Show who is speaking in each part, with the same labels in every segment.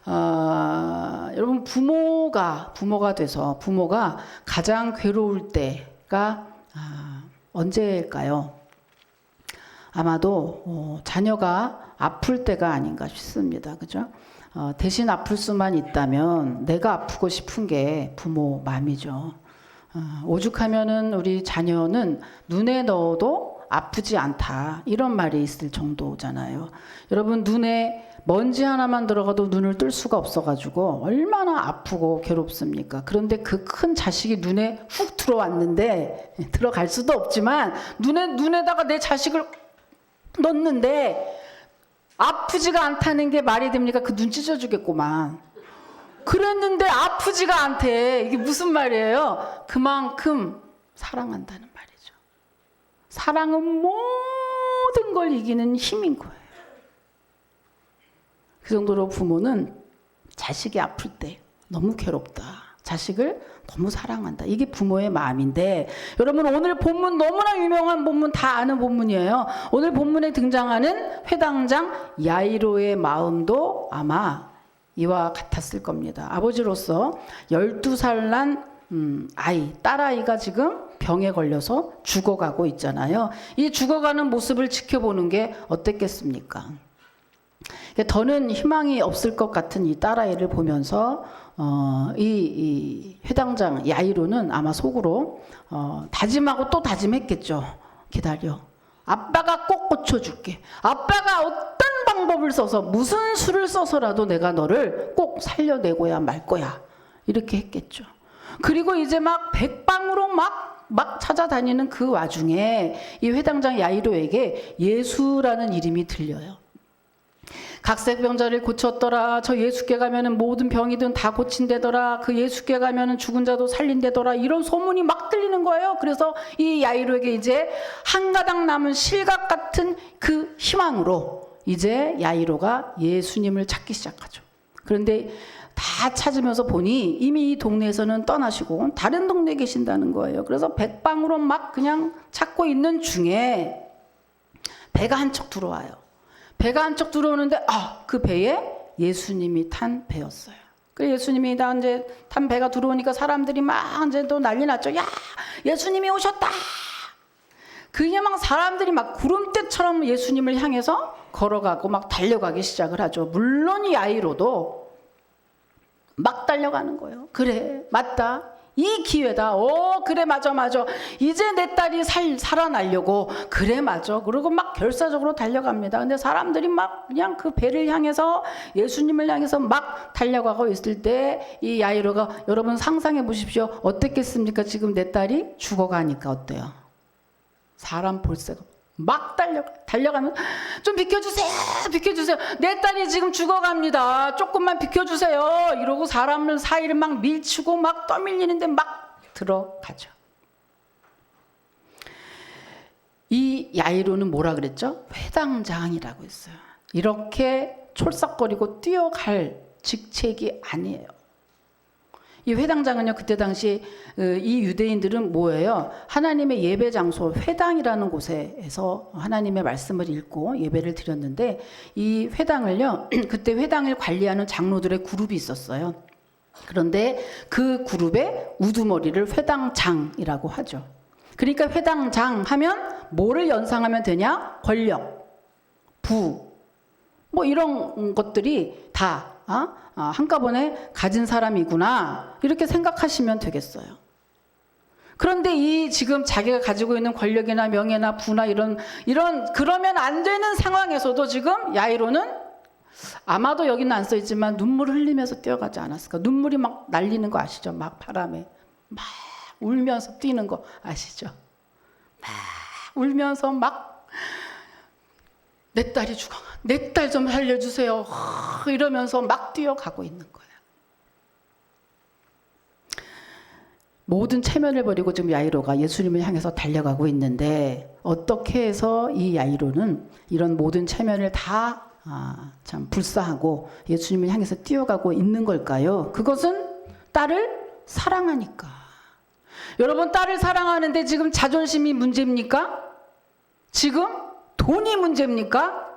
Speaker 1: 여러분 부모가 돼서 부모가 가장 괴로울 때가 언제일까요? 아마도 자녀가 아플 때가 아닌가 싶습니다. 그죠? 대신 아플 수만 있다면 내가 아프고 싶은 게 부모 마음이죠. 오죽하면은 우리 자녀는 눈에 넣어도 아프지 않다 이런 말이 있을 정도잖아요. 여러분 눈에 먼지 하나만 들어가도 눈을 뜰 수가 없어가지고 얼마나 아프고 괴롭습니까? 그런데 그 큰 자식이 눈에 훅 들어왔는데 들어갈 수도 없지만 눈에다가 내 자식을 넣는데 아프지가 않다는 게 말이 됩니까? 그 눈 찢어주겠구만. 그랬는데 아프지가 않대. 이게 무슨 말이에요? 그만큼 사랑한다는 말이죠. 사랑은 모든 걸 이기는 힘인 거예요. 그 정도로 부모는 자식이 아플 때 너무 괴롭다. 자식을 너무 사랑한다. 이게 부모의 마음인데 여러분 오늘 본문 너무나 유명한 본문 다 아는 본문이에요. 오늘 본문에 등장하는 회당장 야이로의 마음도 아마 이와 같았을 겁니다. 아버지로서 12살 난 딸아이가 지금 병에 걸려서 죽어가고 있잖아요. 이 죽어가는 모습을 지켜보는 게 어땠겠습니까? 더는 희망이 없을 것 같은 이 딸아이를 보면서 이 회당장 야이로는 아마 속으로 다짐하고 또 다짐했겠죠. 기다려. 아빠가 꼭 고쳐줄게. 아빠가 어떤 방법을 써서 무슨 수를 써서라도 내가 너를 꼭 살려내고야 말 거야. 이렇게 했겠죠. 그리고 이제 막 백방으로 막 찾아다니는 그 와중에 이 회당장 야이로에게 예수라는 이름이 들려요. 각색병자를 고쳤더라. 저 예수께 가면은 모든 병이든 다 고친대더라. 그 예수께 가면은 죽은 자도 살린대더라. 이런 소문이 막 들리는 거예요. 그래서 이 야이로에게 이제 한 가닥 남은 실각 같은 그 희망으로 이제 야이로가 예수님을 찾기 시작하죠. 그런데 다 찾으면서 보니 이미 이 동네에서는 떠나시고 다른 동네에 계신다는 거예요. 그래서 백방으로 막 그냥 찾고 있는 중에 배가 한 척 들어와요. 배가 한 척 들어오는데 그 배에 예수님이 탄 배였어요. 그 예수님이 다 이제 탄 배가 들어오니까 사람들이 막 이제 또 난리 났죠. 야, 예수님이 오셨다. 그냥 막 사람들이 막 구름대처럼 예수님을 향해서 걸어가고 막 달려가기 시작을 하죠. 물론 이 야이로도 막 달려가는 거예요. 그래, 맞다. 이 기회다. 그래, 맞아. 이제 내 딸이 살아나려고. 그래, 맞아. 그리고 막 결사적으로 달려갑니다. 근데 사람들이 막 그냥 그 배를 향해서 예수님을 향해서 막 달려가고 있을 때 이 야이로가 여러분 상상해 보십시오. 어땠겠습니까? 지금 내 딸이 죽어가니까 어때요? 사람 볼 새가 막 달려가면 좀 비켜주세요. 내 딸이 지금 죽어갑니다. 조금만 비켜주세요. 이러고 사람을 사이를 막 밀치고 막 떠밀리는데 막 들어가죠. 이 야이로는 뭐라 그랬죠? 회당장이라고 했어요. 이렇게 촐싹거리고 뛰어갈 직책이 아니에요. 이 회당장은요, 그때 당시 이 유대인들은 뭐예요? 하나님의 예배 장소 회당이라는 곳에서 하나님의 말씀을 읽고 예배를 드렸는데 이 회당을요, 그때 회당을 관리하는 장로들의 그룹이 있었어요. 그런데 그 그룹의 우두머리를 회당장이라고 하죠. 그러니까 회당장 하면 뭐를 연상하면 되냐? 권력, 부, 뭐 이런 것들이 다 한꺼번에 가진 사람이구나 이렇게 생각하시면 되겠어요. 그런데 이 지금 자기가 가지고 있는 권력이나 명예나 부나 이런 그러면 안 되는 상황에서도 지금 야이로는 아마도 여기는 안 써있지만 눈물을 흘리면서 뛰어가지 않았을까. 눈물이 막 날리는 거 아시죠? 막 바람에 막 울면서 뛰는 거 아시죠? 막 울면서 막 내 딸이 죽어. 내 딸 좀 살려주세요. 이러면서 막 뛰어가고 있는 거예요. 모든 체면을 버리고 지금 야이로가 예수님을 향해서 달려가고 있는데 어떻게 해서 이 야이로는 이런 모든 체면을 다 참 불사하고 예수님을 향해서 뛰어가고 있는 걸까요? 그것은 딸을 사랑하니까. 여러분, 딸을 사랑하는데 지금 자존심이 문제입니까? 지금 돈이 문제입니까?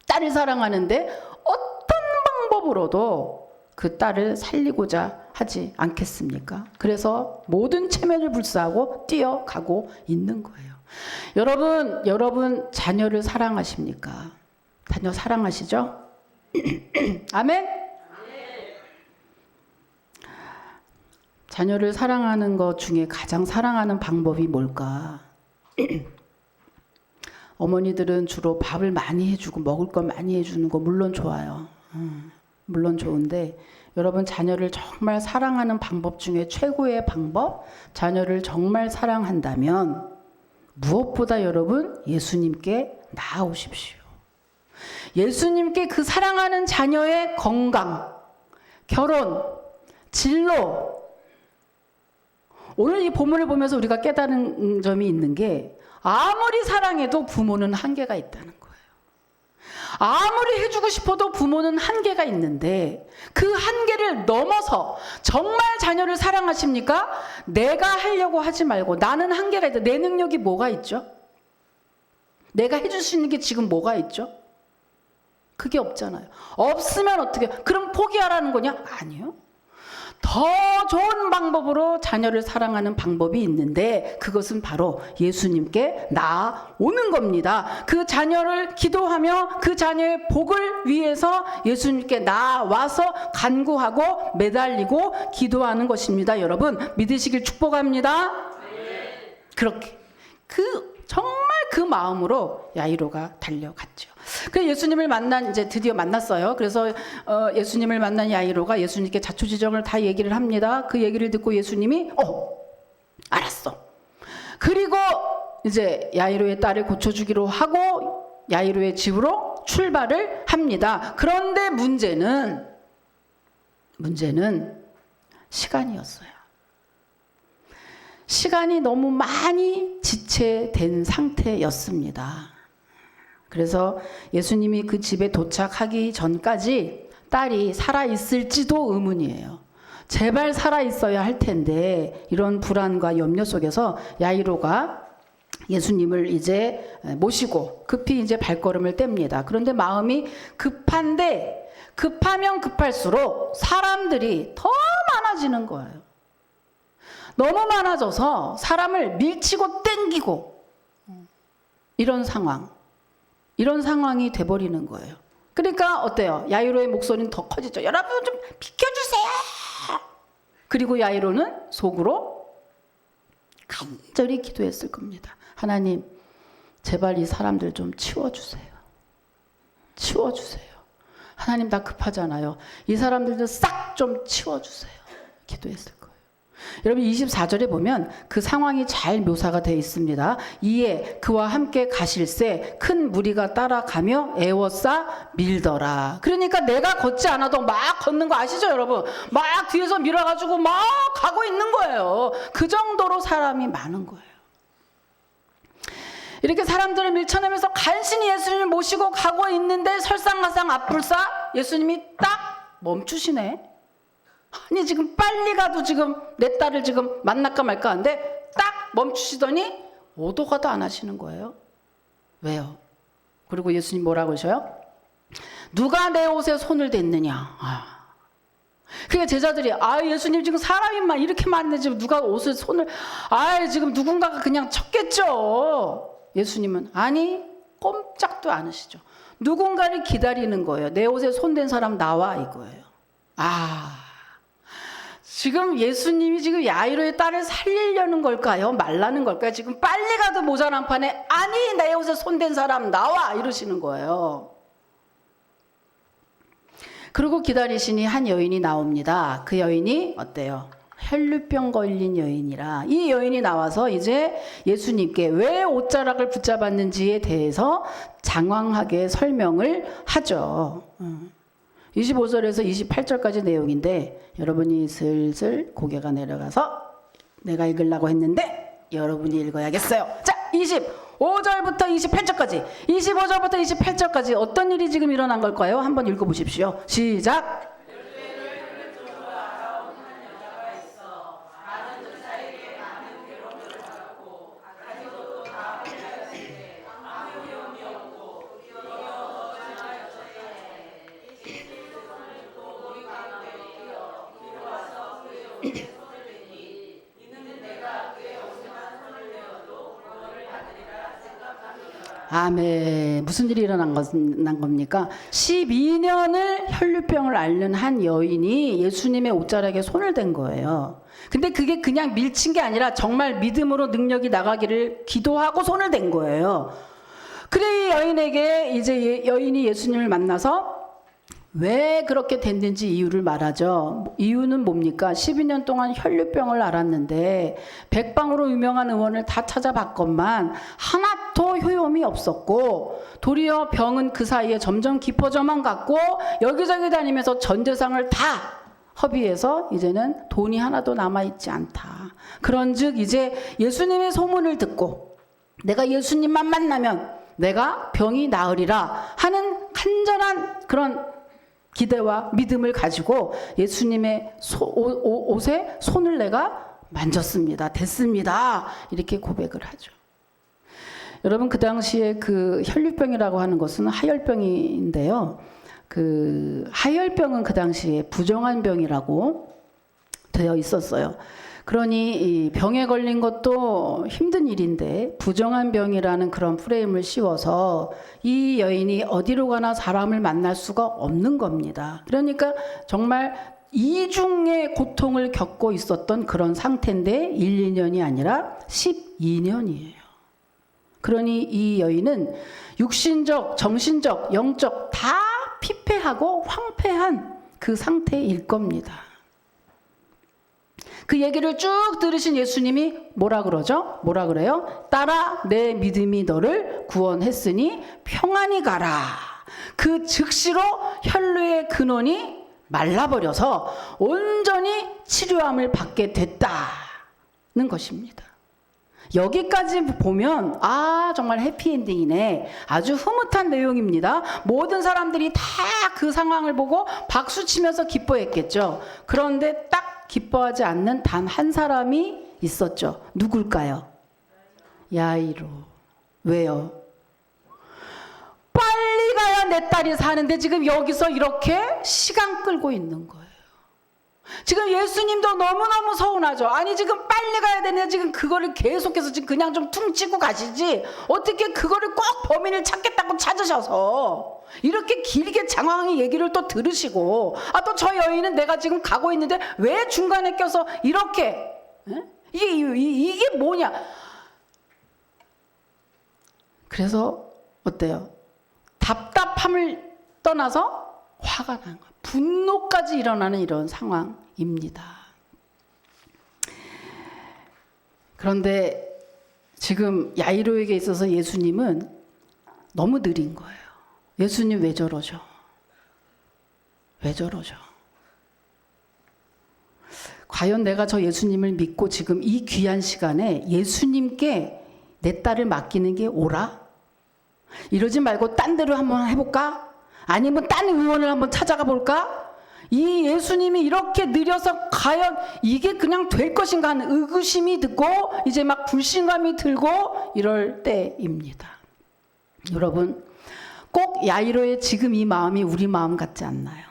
Speaker 1: 딸을 사랑하는데 어떤 방법으로도 그 딸을 살리고자 하지 않겠습니까? 그래서 모든 체면을 불사하고 뛰어가고 있는 거예요. 여러분 자녀를 사랑하십니까? 자녀 사랑하시죠? 아멘? 자녀를 사랑하는 것 중에 가장 사랑하는 방법이 뭘까? 어머니들은 주로 밥을 많이 해주고 먹을 걸 많이 해주는 거 물론 좋아요. 물론 좋은데 여러분 자녀를 정말 사랑하는 방법 중에 최고의 방법, 자녀를 정말 사랑한다면 무엇보다 여러분 예수님께 나아오십시오. 예수님께 그 사랑하는 자녀의 건강, 결혼, 진로. 오늘 이 본문을 보면서 우리가 깨달은 점이 있는 게 아무리 사랑해도 부모는 한계가 있다는 거예요. 아무리 해주고 싶어도 부모는 한계가 있는데 그 한계를 넘어서 정말 자녀를 사랑하십니까? 내가 하려고 하지 말고 나는 한계가 있다. 내 능력이 뭐가 있죠? 내가 해줄 수 있는 게 지금 뭐가 있죠? 그게 없잖아요. 없으면 어떻게? 그럼 포기하라는 거냐? 아니요. 더 좋은 방법으로 자녀를 사랑하는 방법이 있는데 그것은 바로 예수님께 나아오는 겁니다. 그 자녀를 기도하며 그 자녀의 복을 위해서 예수님께 나아와서 간구하고 매달리고 기도하는 것입니다. 여러분 믿으시길 축복합니다. 그렇게 정말 그 마음으로 야이로가 달려갔죠. 그래서 예수님을 이제 드디어 만났어요. 그래서 예수님을 만난 야이로가 예수님께 자초지정을 다 얘기를 합니다. 그 얘기를 듣고 예수님이 알았어. 그리고 이제 야이로의 딸을 고쳐주기로 하고 야이로의 집으로 출발을 합니다. 그런데 문제는 시간이었어요. 시간이 너무 많이 지체된 상태였습니다. 그래서 예수님이 그 집에 도착하기 전까지 딸이 살아있을지도 의문이에요. 제발 살아있어야 할 텐데 이런 불안과 염려 속에서 야이로가 예수님을 이제 모시고 급히 이제 발걸음을 뗍니다. 그런데 마음이 급한데 급하면 급할수록 사람들이 더 많아지는 거예요. 너무 많아져서 사람을 밀치고 땡기고 이런 상황이 돼버리는 거예요. 그러니까 어때요? 야이로의 목소리는 더 커지죠. 여러분 좀 비켜주세요. 그리고 야이로는 속으로 간절히 기도했을 겁니다. 하나님 제발 이 사람들 좀 치워주세요. 하나님 나 급하잖아요. 이 사람들도 싹 좀 치워주세요. 기도했을 거예요. 여러분 24절에 보면 그 상황이 잘 묘사가 되어 있습니다. 이에 그와 함께 가실새 큰 무리가 따라가며 애워싸 밀더라. 그러니까 내가 걷지 않아도 막 걷는 거 아시죠 여러분? 막 뒤에서 밀어가지고 막 가고 있는 거예요. 그 정도로 사람이 많은 거예요. 이렇게 사람들을 밀쳐내면서 간신히 예수님을 모시고 가고 있는데 설상가상 앞불사 예수님이 딱 멈추시네. 아니 지금 빨리 가도 지금 내 딸을 지금 만날까 말까 하는데 딱 멈추시더니 오도 가도 안 하시는 거예요. 왜요? 그리고 예수님 뭐라고 하셔요? 누가 내 옷에 손을 댔느냐. 그러니까 제자들이 예수님 지금 사람이 이렇게 많은데 지금 누가 옷을 손을 지금 누군가가 그냥 쳤겠죠. 예수님은 아니 꼼짝도 안 하시죠. 누군가를 기다리는 거예요. 내 옷에 손댄 사람 나와 이거예요. 지금 예수님이 지금 야이로의 딸을 살리려는 걸까요? 말라는 걸까요? 지금 빨리 가도 모자란 판에 아니 내 옷에 손댄 사람 나와 이러시는 거예요. 그리고 기다리시니 한 여인이 나옵니다. 그 여인이 어때요? 혈루병 걸린 여인이라 이 여인이 나와서 이제 예수님께 왜 옷자락을 붙잡았는지에 대해서 장황하게 설명을 하죠. 25절에서 28절까지 내용인데 여러분이 슬슬 고개가 내려가서 내가 읽으려고 했는데 여러분이 읽어야겠어요. 자, 25절부터 28절까지 25절부터 28절까지 어떤 일이 지금 일어난 걸까요? 한번 읽어보십시오. 시작! 아멘. 무슨 일이 난 겁니까? 12년을 혈류병을 앓는 한 여인이 예수님의 옷자락에 손을 댄 거예요. 근데 그게 그냥 밀친 게 아니라 정말 믿음으로 능력이 나가기를 기도하고 손을 댄 거예요. 그래, 이 여인에게 이제 여인이 예수님을 만나서 왜 그렇게 됐는지 이유를 말하죠. 이유는 뭡니까? 12년 동안 혈류병을 앓았는데 백방으로 유명한 의원을 다 찾아봤건만 하나도 효험이 없었고 도리어 병은 그 사이에 점점 깊어져만 갔고 여기저기 다니면서 전 재산을 다 허비해서 이제는 돈이 하나도 남아있지 않다. 그런즉 이제 예수님의 소문을 듣고 내가 예수님만 만나면 내가 병이 나으리라 하는 간절한 그런 기대와 믿음을 가지고 예수님의 옷에 손을 내가 만졌습니다. 됐습니다. 이렇게 고백을 하죠. 여러분, 그 당시에 그 혈류병이라고 하는 것은 하열병인데요. 그 하열병은 그 당시에 부정한 병이라고 되어 있었어요. 그러니 이 병에 걸린 것도 힘든 일인데 부정한 병이라는 그런 프레임을 씌워서 이 여인이 어디로 가나 사람을 만날 수가 없는 겁니다. 그러니까 정말 이중의 고통을 겪고 있었던 그런 상태인데 1, 2년이 아니라 12년이에요. 그러니 이 여인은 육신적, 정신적, 영적 다 피폐하고 황폐한 그 상태일 겁니다. 그 얘기를 쭉 들으신 예수님이 뭐라 그러죠? 뭐라 그래요? 따라 내 믿음이 너를 구원했으니 평안히 가라. 그 즉시로 혈류의 근원이 말라버려서 온전히 치료함을 받게 됐다는 것입니다. 여기까지 보면 정말 해피엔딩이네. 아주 흐뭇한 내용입니다. 모든 사람들이 다 그 상황을 보고 박수치면서 기뻐했겠죠. 그런데 딱 기뻐하지 않는 단 한 사람이 있었죠. 누굴까요? 야이로. 왜요? 빨리 가야 내 딸이 사는데 지금 여기서 이렇게 시간 끌고 있는 거예요. 지금 예수님도 너무너무 서운하죠. 아니 지금 빨리 가야 되는데 지금 그거를 계속해서 지금 그냥 좀 퉁치고 가시지 어떻게 그거를 꼭 범인을 찾겠다고 찾으셔서 이렇게 길게 장황하게 얘기를 또 들으시고 또 저 여인은 내가 지금 가고 있는데 왜 중간에 껴서 이렇게 이게 뭐냐. 그래서 어때요? 답답함을 떠나서 화가 난 거예요. 분노까지 일어나는 이런 상황입니다. 그런데 지금 야이로에게 있어서 예수님은 너무 느린 거예요. 예수님 왜 저러죠? 왜 저러죠? 과연 내가 저 예수님을 믿고 지금 이 귀한 시간에 예수님께 내 딸을 맡기는 게 옳아? 이러지 말고 딴 데로 한번 해볼까? 아니면 딴 의원을 한번 찾아가 볼까? 이 예수님이 이렇게 느려서 과연 이게 그냥 될 것인가 하는 의구심이 듣고 이제 막 불신감이 들고 이럴 때입니다. 여러분, 꼭 야이로의 지금 이 마음이 우리 마음 같지 않나요?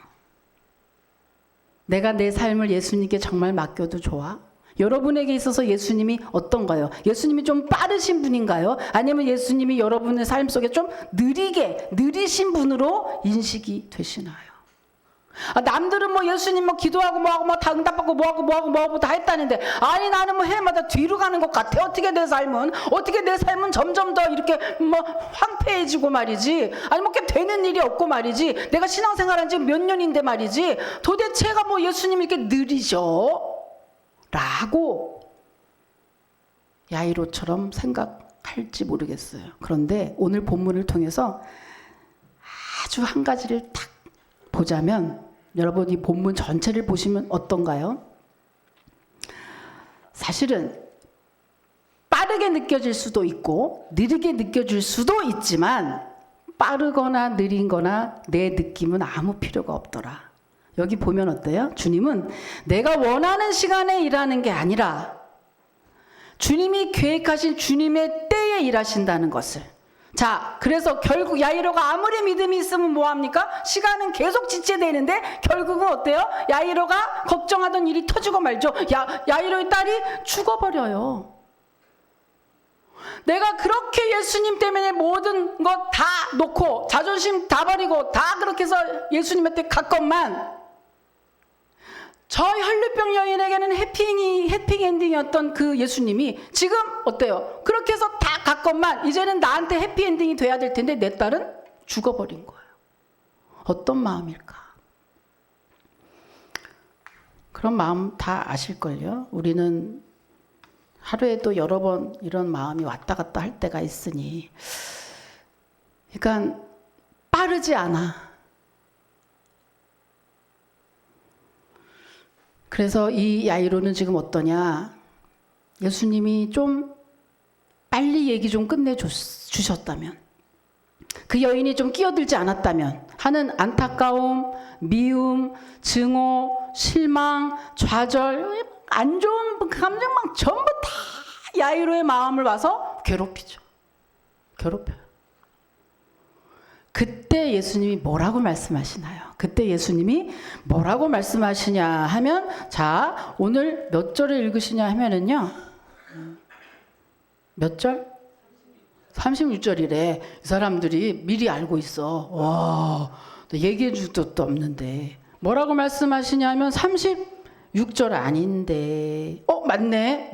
Speaker 1: 내가 내 삶을 예수님께 정말 맡겨도 좋아? 여러분에게 있어서 예수님이 어떤가요? 예수님이 좀 빠르신 분인가요? 아니면 예수님이 여러분의 삶 속에 좀 느리신 분으로 인식이 되시나요? 남들은 뭐 예수님 뭐 기도하고 뭐하고 다 응답받고 뭐하고 다 했다는데 아니 나는 뭐 해마다 뒤로 가는 것 같아. 어떻게 내 삶은 점점 더 이렇게 뭐 황폐해지고 말이지. 아니 뭐 이렇게 되는 일이 없고 말이지. 내가 신앙생활한 지 몇 년인데 말이지. 도대체가 뭐 예수님이 이렇게 느리죠? 라고 야이로처럼 생각할지 모르겠어요. 그런데 오늘 본문을 통해서 아주 한 가지를 딱 보자면 여러분 이 본문 전체를 보시면 어떤가요? 사실은 빠르게 느껴질 수도 있고 느리게 느껴질 수도 있지만 빠르거나 느린거나 내 느낌은 아무 필요가 없더라. 여기 보면 어때요? 주님은 내가 원하는 시간에 일하는 게 아니라 주님이 계획하신 주님의 때에 일하신다는 것을 자, 그래서 결국 야이로가 아무리 믿음이 있으면 뭐합니까? 시간은 계속 지체되는데 결국은 어때요? 야이로가 걱정하던 일이 터지고 말죠. 야이로의 딸이 죽어버려요. 내가 그렇게 예수님 때문에 모든 것 다 놓고 자존심 다 버리고 다 그렇게 해서 예수님한테 갔건만 저 혈루병 여인에게는 해피엔딩이었던 그 예수님이 지금 어때요? 그렇게 해서 다 갔건만 이제는 나한테 해피엔딩이 돼야 될 텐데 내 딸은 죽어버린 거예요. 어떤 마음일까? 그런 마음 다 아실걸요? 우리는 하루에도 여러 번 이런 마음이 왔다 갔다 할 때가 있으니 그러니까 빠르지 않아. 그래서 이 야이로는 지금 어떠냐? 예수님이 좀 빨리 얘기 좀 끝내주셨다면, 그 여인이 좀 끼어들지 않았다면 하는 안타까움, 미움, 증오, 실망, 좌절, 안 좋은 감정만 전부 다 야이로의 마음을 와서 괴롭히죠. 괴롭혀요. 그때 예수님이 뭐라고 말씀하시나요? 그때 예수님이 뭐라고 말씀하시냐 하면, 자, 오늘 몇 절을 읽으시냐 하면은요, 몇 절? 36절이래. 이 사람들이 미리 알고 있어. 와, 얘기해 줄 것도 없는데. 뭐라고 말씀하시냐 하면 36절 아닌데. 맞네.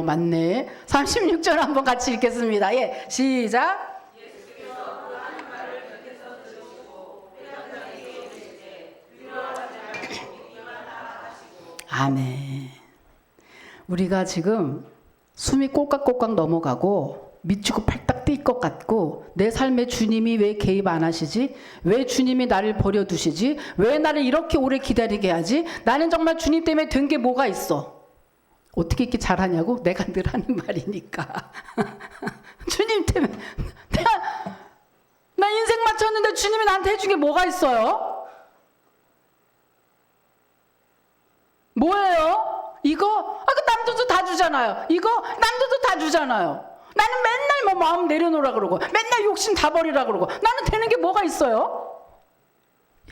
Speaker 1: 맞네. 36절 한번 같이 읽겠습니다. 예, 시작. 아멘. 우리가 지금 숨이 꼴깍꼴깍 넘어가고 미치고 팔딱 뛸 것 같고, 내 삶에 주님이 왜 개입 안 하시지? 왜 주님이 나를 버려두시지? 왜 나를 이렇게 오래 기다리게 하지? 나는 정말 주님 때문에 된 게 뭐가 있어? 어떻게 이렇게 잘하냐고? 내가 늘 하는 말이니까. 주님 때문에 나 인생 맞췄는데 주님이 나한테 해준 게 뭐가 있어요? 뭐예요? 이거? 그 남들도 다 주잖아요. 이거? 남들도 다 주잖아요. 나는 맨날 뭐 마음 내려놓으라 그러고 맨날 욕심 다 버리라 그러고 나는 되는 게 뭐가 있어요?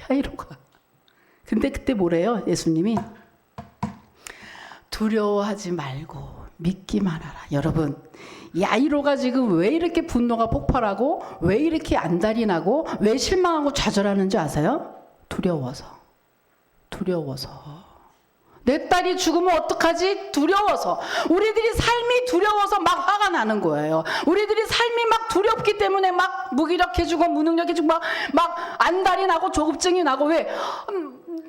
Speaker 1: 야이로가. 근데 그때 뭐래요? 예수님이 두려워하지 말고 믿기만 하라. 여러분, 야이로가 지금 왜 이렇게 분노가 폭발하고 왜 이렇게 안달이 나고 왜 실망하고 좌절하는지 아세요? 두려워서. 내 딸이 죽으면 어떡하지? 두려워서. 우리들이 삶이 두려워서 막 화가 나는 거예요. 우리들이 삶이 막 두렵기 때문에 막 무기력해지고 무능력해지고 막 안달이 나고 조급증이 나고. 왜?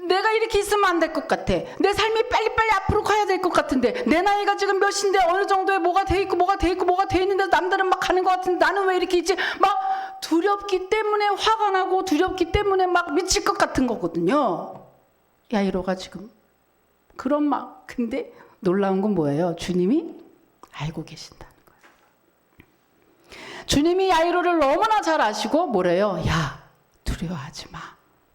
Speaker 1: 내가 이렇게 있으면 안 될 것 같아. 내 삶이 빨리빨리 앞으로 가야 될 것 같은데, 내 나이가 지금 몇인데 어느 정도에 뭐가 돼 있고 있는데 남들은 막 가는 것 같은데 나는 왜 이렇게 있지? 막 두렵기 때문에 화가 나고 두렵기 때문에 막 미칠 것 같은 거거든요. 야이로가 지금 그런 마음. 근데 놀라운 건 뭐예요? 주님이 알고 계신다는 거예요. 주님이 야이로를 너무나 잘 아시고 뭐래요? 야, 두려워하지 마.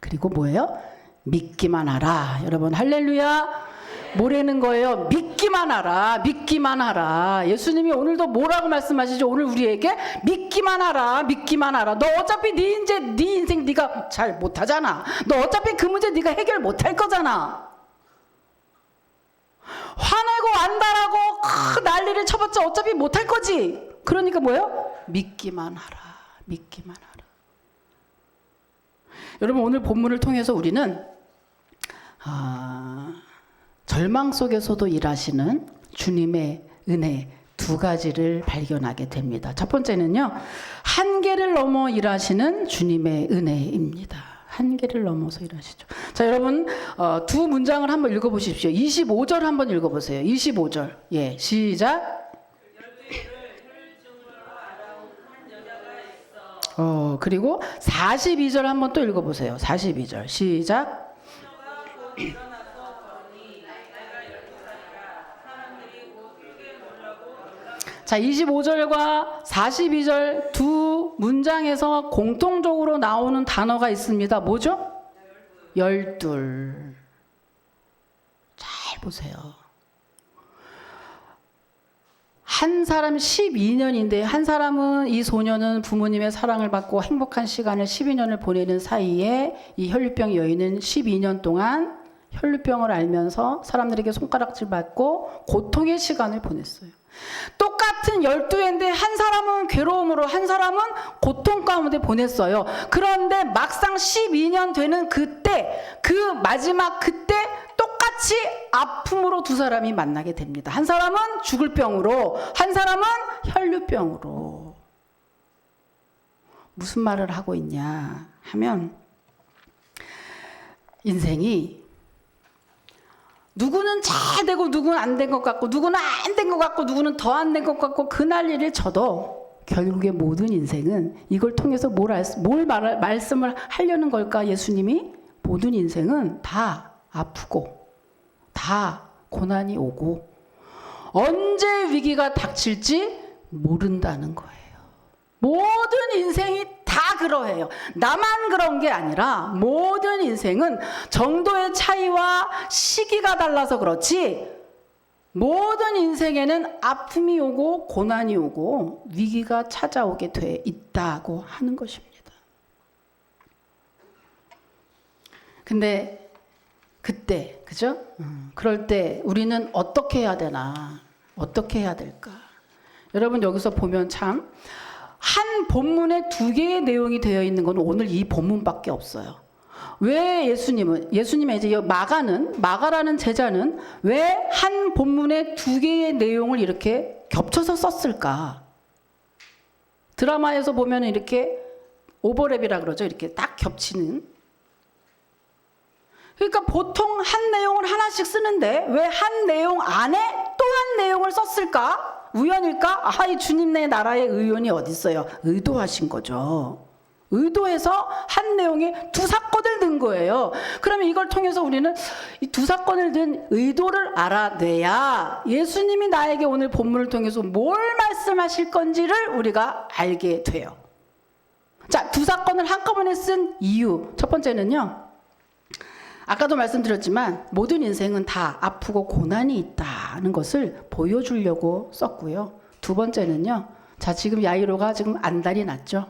Speaker 1: 그리고 뭐예요? 믿기만 하라. 여러분, 할렐루야. 뭐라는 거예요? 믿기만 하라. 예수님이 오늘도 뭐라고 말씀하시죠? 오늘 우리에게 믿기만 하라. 너 어차피 네 인생 네가 잘 못하잖아. 너 어차피 그 문제 네가 해결 못할 거잖아. 화내고 안달하고 난리를 쳐봤자 어차피 못할 거지. 그러니까 뭐예요? 믿기만 하라. 여러분, 오늘 본문을 통해서 우리는 절망 속에서도 일하시는 주님의 은혜 두 가지를 발견하게 됩니다. 첫 번째는요, 한계를 넘어 일하시는 주님의 은혜입니다. 한계를 넘어서 일하시죠. 자, 여러분, 두 문장을 한번 읽어보십시오. 25절 한번 읽어보세요. 25절. 예, 시작. 그리고 42절 한번 또 읽어보세요. 42절. 시작. 자, 25절과 42절 두 문장에서 공통적으로 나오는 단어가 있습니다. 뭐죠? 열둘. 잘 보세요. 한 사람 12년인데 한 사람은 이 소년은 부모님의 사랑을 받고 행복한 시간을 12년을 보내는 사이에 이 혈류병 여인은 12년 동안 혈류병을 앓면서 사람들에게 손가락질 받고 고통의 시간을 보냈어요. 똑같은 12회인데 한 사람은 괴로움으로 한 사람은 고통 가운데 보냈어요. 그런데 막상 12년 되는 그때, 그 마지막 그때 똑같이 아픔으로 두 사람이 만나게 됩니다. 한 사람은 죽을 병으로, 한 사람은 혈류병으로. 무슨 말을 하고 있냐 하면, 인생이 누구는 잘 되고 누구는 안 된 것 같고 누구는 안 된 것 같고 누구는 더 안 된 것 같고 그 난리를 쳐도 결국에 모든 인생은 이걸 통해서 뭘 말씀을 하려는 걸까? 예수님이 모든 인생은 다 아프고 다 고난이 오고 언제 위기가 닥칠지 모른다는 거예요. 모든 인생이 다 그러해요. 나만 그런 게 아니라 모든 인생은 정도의 차이와 시기가 달라서 그렇지 모든 인생에는 아픔이 오고 고난이 오고 위기가 찾아오게 돼 있다고 하는 것입니다. 근데 그때, 그죠? 그럴 때 우리는 어떻게 해야 되나? 어떻게 해야 될까? 여러분 여기서 보면 참 한 본문에 2개의 내용이 되어 있는 건 오늘 이 본문밖에 없어요. 왜 예수님의 이제 마가라는 제자는 왜 한 본문에 2개의 내용을 이렇게 겹쳐서 썼을까? 드라마에서 보면 이렇게 오버랩이라 그러죠. 이렇게 딱 겹치는. 그러니까 보통 한 내용을 하나씩 쓰는데 왜 한 내용 안에 또 한 내용을 썼을까? 우연일까? 이 주님네 나라의 의원이 어디 있어요? 의도하신 거죠. 의도해서 한 내용에 2 사건을 든 거예요. 그러면 이걸 통해서 우리는 이 2 사건을 든 의도를 알아내야 예수님이 나에게 오늘 본문을 통해서 뭘 말씀하실 건지를 우리가 알게 돼요. 자, 2 사건을 한꺼번에 쓴 이유. 첫 번째는요. 아까도 말씀드렸지만 모든 인생은 다 아프고 고난이 있다는 것을 보여주려고 썼고요. 2 번째는요. 자, 지금 야이로가 지금 안달이 났죠.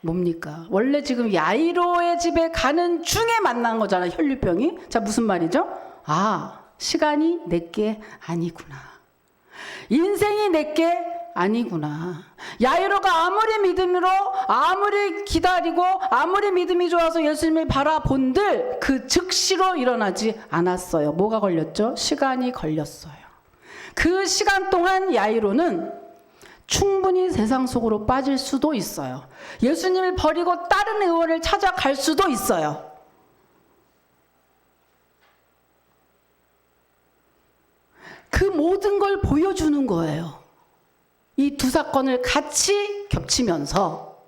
Speaker 1: 뭡니까? 원래 지금 야이로의 집에 가는 중에 만난 거잖아요. 혈류병이. 자, 무슨 말이죠? 시간이 내게 아니구나. 인생이 내게 아니구나. 야이로가 아무리 믿음으로 아무리 기다리고 아무리 믿음이 좋아서 예수님을 바라본들 그 즉시로 일어나지 않았어요. 뭐가 걸렸죠? 시간이 걸렸어요. 그 시간 동안 야이로는 충분히 세상 속으로 빠질 수도 있어요. 예수님을 버리고 다른 의원을 찾아갈 수도 있어요. 그 모든 걸 보여주는 거예요. 이 2 사건을 같이 겹치면서.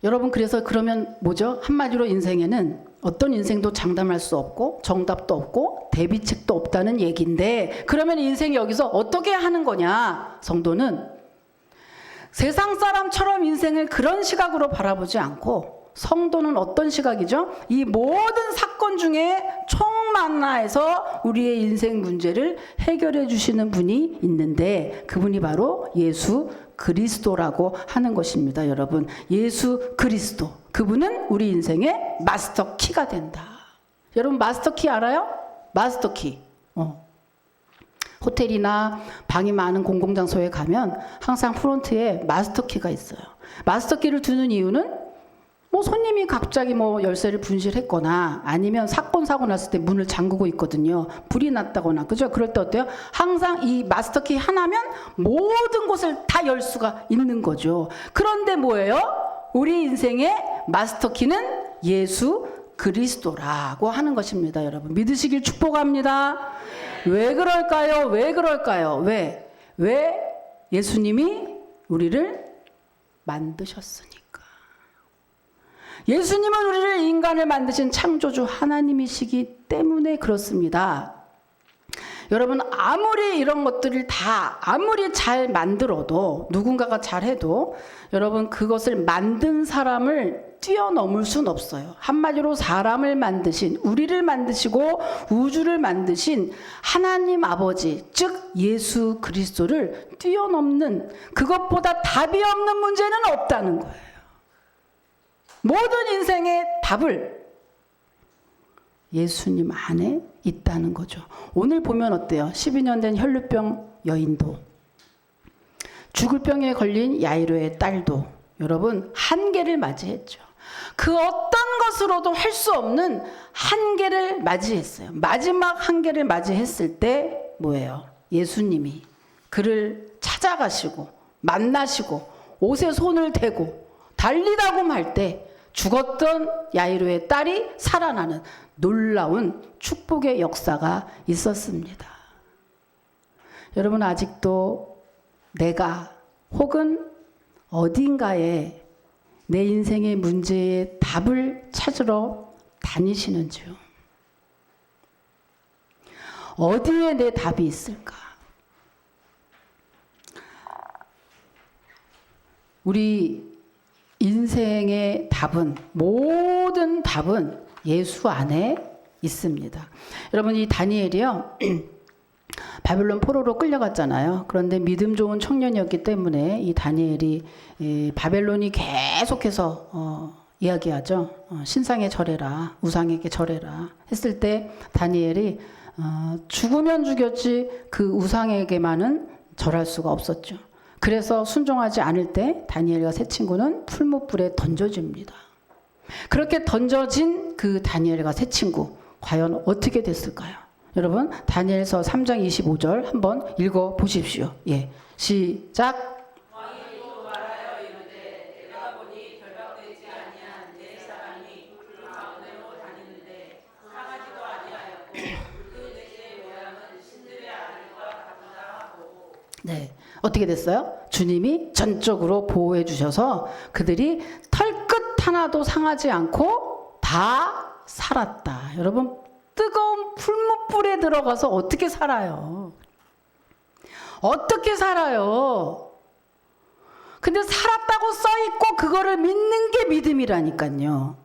Speaker 1: 여러분 그래서 그러면 뭐죠? 한마디로 인생에는 어떤 인생도 장담할 수 없고 정답도 없고 대비책도 없다는 얘기인데 그러면 인생이 여기서 어떻게 하는 거냐? 성도는 세상 사람처럼 인생을 그런 시각으로 바라보지 않고 성도는 어떤 시각이죠? 이 모든 사건 중에 총만나에서 우리의 인생 문제를 해결해 주시는 분이 있는데 그분이 바로 예수 그리스도라고 하는 것입니다. 여러분, 예수 그리스도. 그분은 우리 인생의 마스터 키가 된다. 여러분 마스터 키 알아요? 마스터 키. 호텔이나 방이 많은 공공장소에 가면 항상 프론트에 마스터 키가 있어요. 마스터 키를 두는 이유는 손님이 갑자기 열쇠를 분실했거나 아니면 사건 사고 났을 때 문을 잠그고 있거든요. 불이 났다거나, 그죠? 그럴 때 어때요? 항상 이 마스터키 하나면 모든 곳을 다 열 수가 있는 거죠. 그런데 뭐예요? 우리 인생의 마스터키는 예수 그리스도라고 하는 것입니다. 여러분 믿으시길 축복합니다. 왜 그럴까요? 왜 그럴까요? 왜 예수님이 우리를 만드셨으니까. 예수님은 우리를 인간을 만드신 창조주 하나님이시기 때문에 그렇습니다. 여러분 아무리 이런 것들을 다 아무리 잘 만들어도 누군가가 잘해도 여러분 그것을 만든 사람을 뛰어넘을 순 없어요. 한마디로 사람을 만드신, 우리를 만드시고 우주를 만드신 하나님 아버지, 즉 예수 그리스도를 뛰어넘는, 그것보다 답이 없는 문제는 없다는 거예요. 모든 인생의 답을 예수님 안에 있다는 거죠. 오늘 보면 어때요? 12년 된 혈루병 여인도, 죽을 병에 걸린 야이로의 딸도 여러분 한계를 맞이했죠. 그 어떤 것으로도 할 수 없는 한계를 맞이했어요. 마지막 한계를 맞이했을 때 뭐예요? 예수님이 그를 찾아가시고 만나시고 옷에 손을 대고 달리라고 할 때 죽었던 야이로의 딸이 살아나는 놀라운 축복의 역사가 있었습니다. 여러분 아직도 내가 혹은 어딘가에 내 인생의 문제에 답을 찾으러 다니시는지요? 어디에 내 답이 있을까? 우리 인생의 답은, 모든 답은 예수 안에 있습니다. 여러분 이 다니엘이요 바벨론 포로로 끌려갔잖아요. 그런데 믿음 좋은 청년이었기 때문에 이 다니엘이 바벨론이 계속해서 이야기하죠. 신상에 절해라, 우상에게 절해라 했을 때 다니엘이 죽으면 죽였지 그 우상에게만은 절할 수가 없었죠. 그래서 순종하지 않을 때 다니엘과 세 친구는 풀무불에 던져집니다. 그렇게 던져진 그 다니엘과 세 친구 과연 어떻게 됐을까요? 여러분 다니엘서 3장 25절 한번 읽어 보십시오. 예, 시작. 네, 어떻게 됐어요? 주님이 전적으로 보호해 주셔서 그들이 털끝 하나도 상하지 않고 다 살았다. 여러분 뜨거운 풀무불에 들어가서 어떻게 살아요? 어떻게 살아요? 근데 살았다고 써있고 그거를 믿는 게 믿음이라니까요.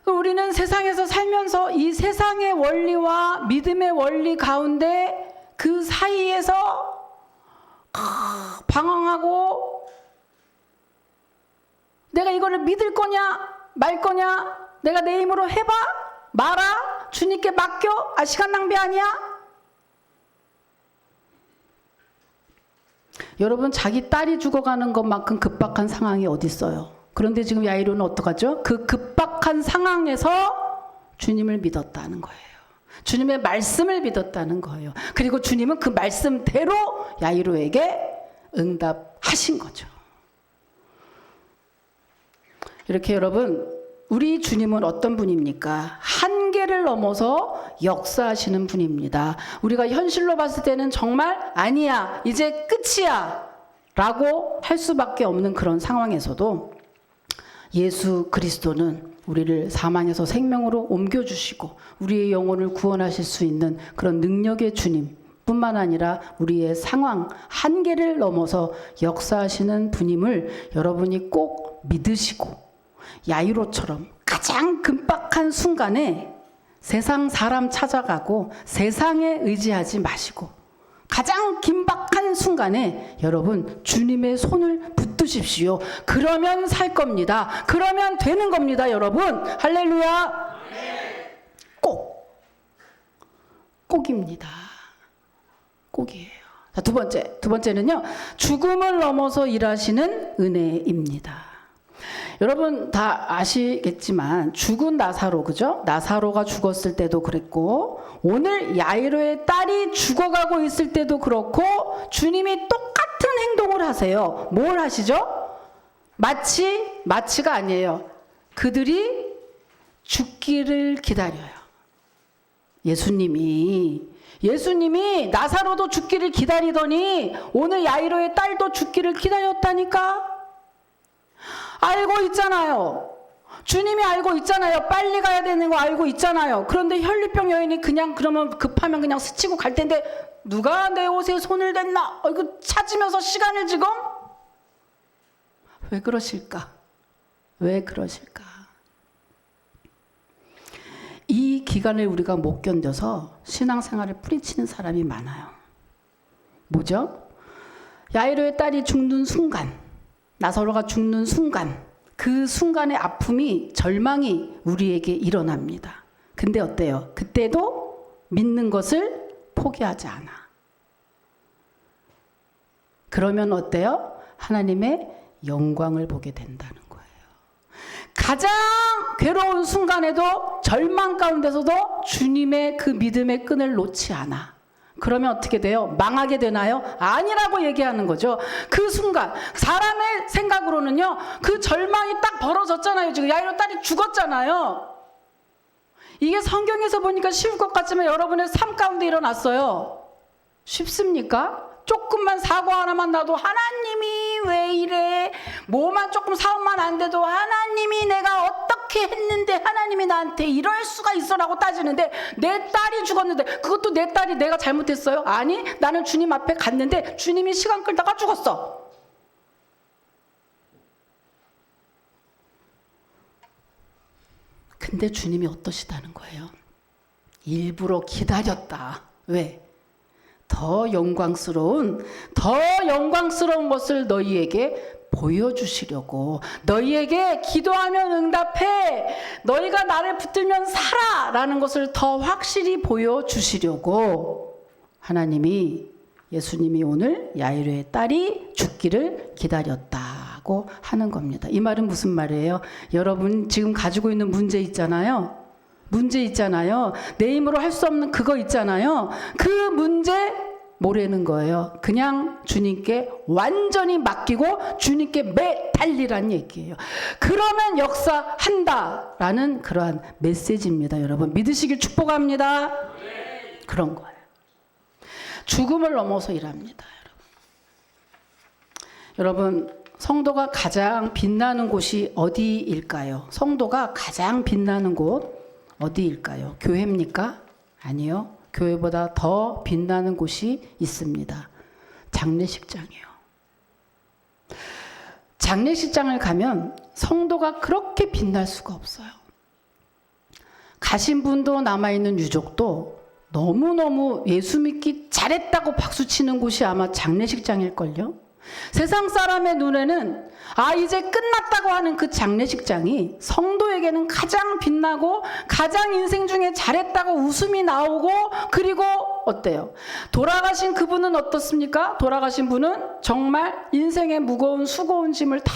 Speaker 1: 우리는 세상에서 살면서 이 세상의 원리와 믿음의 원리 가운데 그 사이에서 방황하고 내가 이거를 믿을 거냐 말 거냐, 내가 내 힘으로 해봐 마라, 주님께 맡겨, 시간 낭비 아니야? 여러분 자기 딸이 죽어가는 것만큼 급박한 상황이 어디 있어요? 그런데 지금 야이로는 어떡하죠? 그 급박한 상황에서 주님을 믿었다는 거예요. 주님의 말씀을 믿었다는 거예요. 그리고 주님은 그 말씀대로 야이로에게 응답하신 거죠. 이렇게 여러분 우리 주님은 어떤 분입니까? 한계를 넘어서 역사하시는 분입니다. 우리가 현실로 봤을 때는 정말 아니야 이제 끝이야 라고 할 수밖에 없는 그런 상황에서도 예수 그리스도는 우리를 사망에서 생명으로 옮겨주시고 우리의 영혼을 구원하실 수 있는 그런 능력의 주님 뿐만 아니라 우리의 상황 한계를 넘어서 역사하시는 분임을 여러분이 꼭 믿으시고 야이로처럼 가장 급박한 순간에 세상 사람 찾아가고 세상에 의지하지 마시고 가장 긴박한 순간에 여러분 주님의 손을 붙드십시오. 그러면 살 겁니다. 그러면 되는 겁니다. 여러분 할렐루야. 꼭입니다. 꼭이에요. 자, 두 번째는요 죽음을 넘어서 일하시는 은혜입니다. 여러분 다 아시겠지만 죽은 나사로, 그죠? 나사로가 죽었을 때도 그랬고 오늘 야이로의 딸이 죽어가고 있을 때도 그렇고 주님이 똑같은 행동을 하세요. 뭘 하시죠? 마치가 아니에요. 그들이 죽기를 기다려요. 예수님이 나사로도 죽기를 기다리더니 오늘 야이로의 딸도 죽기를 기다렸다니까. 알고 있잖아요. 주님이 알고 있잖아요. 빨리 가야 되는 거 알고 있잖아요. 그런데 혈루병 여인이 그냥 그러면 급하면 그냥 스치고 갈 텐데 누가 내 옷에 손을 댔나? 이거 찾으면서 시간을 지금 왜 그러실까? 왜 그러실까? 이 기간을 우리가 못 견뎌서 신앙생활을 뿌리치는 사람이 많아요. 뭐죠? 야이로의 딸이 죽는 순간, 나사로가 죽는 순간, 그 순간의 아픔이, 절망이 우리에게 일어납니다. 근데 어때요? 그때도 믿는 것을 포기하지 않아. 그러면 어때요? 하나님의 영광을 보게 된다는 거예요. 가장 괴로운 순간에도, 절망 가운데서도 주님의 그 믿음의 끈을 놓지 않아. 그러면 어떻게 돼요? 망하게 되나요? 아니라고 얘기하는 거죠. 그 순간 사람의 생각으로는요, 그 절망이 딱 벌어졌잖아요. 지금 야이로 딸이 죽었잖아요. 이게 성경에서 보니까 쉬울 것 같지만 여러분의 삶 가운데 일어났어요. 쉽습니까? 조금만 사고 하나만 나도 하나님이 왜 이래? 뭐만 조금 사업만 안 돼도 하나님이 내가 어떻게 했는데 하나님이 나한테 이럴 수가 있어라고 따지는데, 내 딸이 죽었는데 그것도 내 딸이 내가 잘못했어요? 아니, 나는 주님 앞에 갔는데 주님이 시간 끌다가 죽었어. 근데 주님이 어떠시다는 거예요? 일부러 기다렸다. 왜? 더 영광스러운 것을 너희에게 보여주시려고. 너희에게 기도하면 응답해, 너희가 나를 붙들면 살아 라는 것을 더 확실히 보여주시려고 하나님이, 예수님이 오늘 야이로의 딸이 죽기를 기다렸다고 하는 겁니다. 이 말은 무슨 말이에요? 여러분 지금 가지고 있는 문제 있잖아요. 내 힘으로 할 수 없는 그거 있잖아요. 그 문제 모르는 거예요. 그냥 주님께 완전히 맡기고 주님께 매달리라는 얘기예요. 그러면 역사한다라는 그러한 메시지입니다. 여러분 믿으시길 축복합니다. 그런 거예요. 죽음을 넘어서 일합니다. 여러분 성도가 가장 빛나는 곳이 어디일까요? 성도가 가장 빛나는 곳 어디일까요? 교회입니까? 아니요. 교회보다 더 빛나는 곳이 있습니다. 장례식장이에요. 장례식장을 가면 성도가 그렇게 빛날 수가 없어요. 가신 분도 남아있는 유족도 너무너무 예수 믿기 잘했다고 박수치는 곳이 아마 장례식장일걸요. 세상 사람의 눈에는 이제 끝났다고 하는 그 장례식장이 성도에게는 가장 빛나고 가장 인생 중에 잘했다고 웃음이 나오고, 그리고 어때요? 돌아가신 그분은 어떻습니까? 돌아가신 분은 정말 인생의 무거운 수고운 짐을 다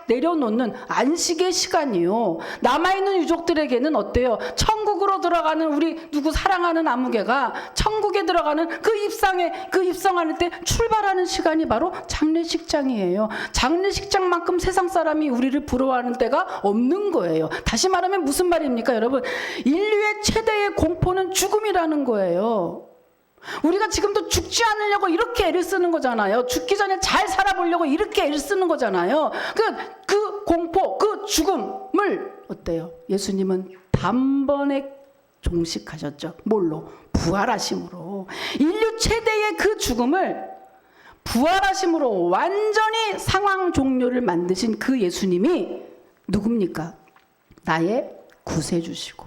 Speaker 1: 내려놓는 안식의 시간이요. 남아있는 유족들에게는 어때요? 천국으로 들어가는 우리 누구 사랑하는 아무개가 천국에 들어가는 그 입성하는 때 출발하는 시간이 바로 장례식장이에요. 장례식장만큼 세상 사람이 우리를 부러워하는 때가 없는 거예요. 다시 말하면 무슨 말입니까, 여러분? 인류의 최대의 공포는 죽음이라는 거예요. 우리가 지금도 죽지 않으려고 이렇게 애를 쓰는 거잖아요. 죽기 전에 잘 살아보려고 이렇게 애를 쓰는 거잖아요. 그 공포, 그 죽음을 어때요? 예수님은 단번에 종식하셨죠. 뭘로? 부활하심으로. 인류 최대의 그 죽음을 부활하심으로 완전히 상황 종료를 만드신 그 예수님이 누굽니까? 나의 구세주시고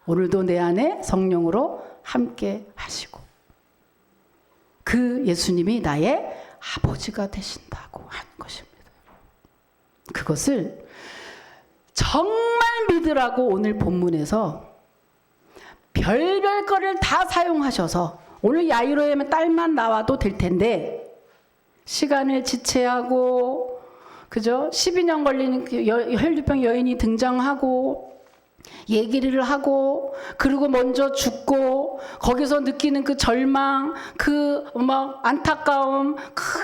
Speaker 1: 오늘도 내 안에 성령으로 함께 하시고, 그 예수님이 나의 아버지가 되신다고 하는 것입니다. 그것을 정말 믿으라고 오늘 본문에서 별별 거를 다 사용하셔서, 오늘 야이로의 딸만 나와도 될 텐데 시간을 지체하고, 그죠? 12년 걸리는 혈류병 여인이 등장하고 얘기를 하고, 그리고 먼저 죽고, 거기서 느끼는 그 절망, 그 막 안타까움,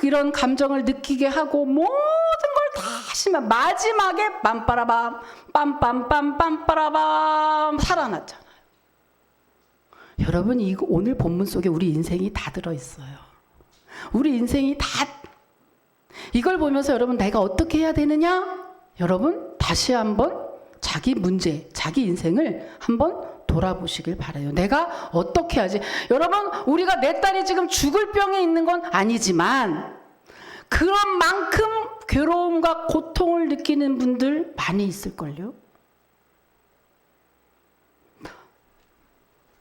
Speaker 1: 이런 감정을 느끼게 하고, 모든 걸 다 하시면 마지막에 빰빠라밤 빰빰빰빰빠라밤 살아났잖아요. 여러분, 이거 오늘 본문 속에 우리 인생이 다 들어있어요. 우리 인생이 다. 이걸 보면서 여러분, 내가 어떻게 해야 되느냐? 여러분 다시 한번 자기 문제, 자기 인생을 한번 돌아보시길 바라요. 내가 어떻게 하지? 여러분, 우리가 내 딸이 지금 죽을 병에 있는 건 아니지만 그런 만큼 괴로움과 고통을 느끼는 분들 많이 있을걸요.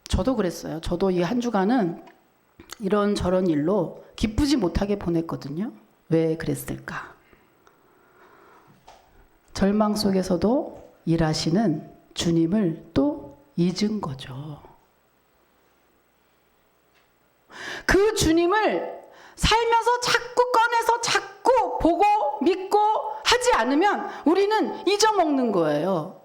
Speaker 1: 저도 그랬어요. 저도 이 한 주간은 이런저런 일로 기쁘지 못하게 보냈거든요. 왜 그랬을까? 절망 속에서도 일하시는 주님을 또 잊은 거죠. 그 주님을 살면서 자꾸 꺼내서 자꾸 보고 믿고 하지 않으면 우리는 잊어먹는 거예요.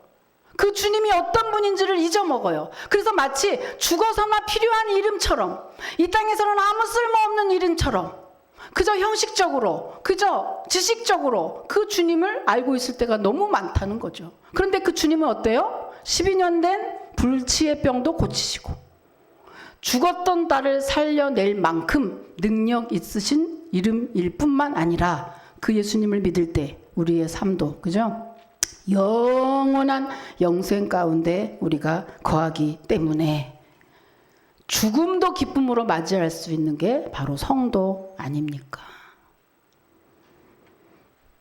Speaker 1: 그 주님이 어떤 분인지를 잊어먹어요. 그래서 마치 죽어서나 필요한 이름처럼, 이 땅에서는 아무 쓸모없는 이름처럼, 그저 형식적으로, 그저 지식적으로 그 주님을 알고 있을 때가 너무 많다는 거죠. 그런데 그 주님은 어때요? 12년 된 불치의 병도 고치시고 죽었던 딸을 살려낼 만큼 능력 있으신 이름일 뿐만 아니라 그 예수님을 믿을 때 우리의 삶도, 그죠? 영원한 영생 가운데 우리가 거하기 때문에 죽음도 기쁨으로 맞이할 수 있는 게 바로 성도 아닙니까?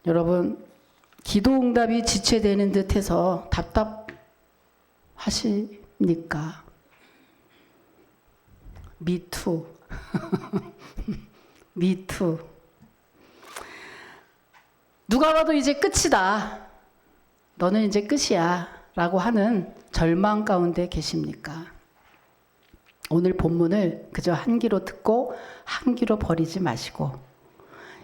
Speaker 1: 여러분, 기도 응답이 지체되는 듯해서 답답하십니까? Me too. Me too. 누가 봐도 이제 끝이다. 너는 이제 끝이야. 라고 하는 절망 가운데 계십니까? 오늘 본문을 그저 한 귀로 듣고 한 귀로 버리지 마시고,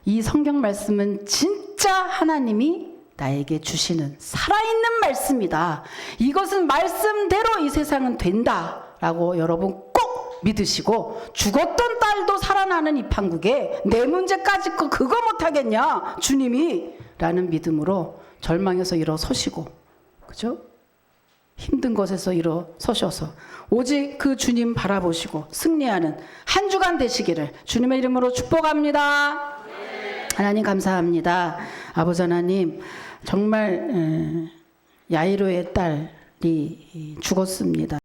Speaker 1: 이 성경 말씀은 진짜 하나님이 나에게 주시는 살아있는 말씀이다. 이것은 말씀대로 이 세상은 된다. 라고 여러분 꼭 믿으시고, 죽었던 딸도 살아나는 이 판국에 내 문제까지 그거 못하겠냐 주님이, 라는 믿음으로 절망에서 일어서시고, 그죠? 힘든 것에서 일어서셔서 오직 그 주님 바라보시고 승리하는 한 주간 되시기를 주님의 이름으로 축복합니다. 하나님 감사합니다. 아버지 하나님, 정말 야이로의 딸이 죽었습니다.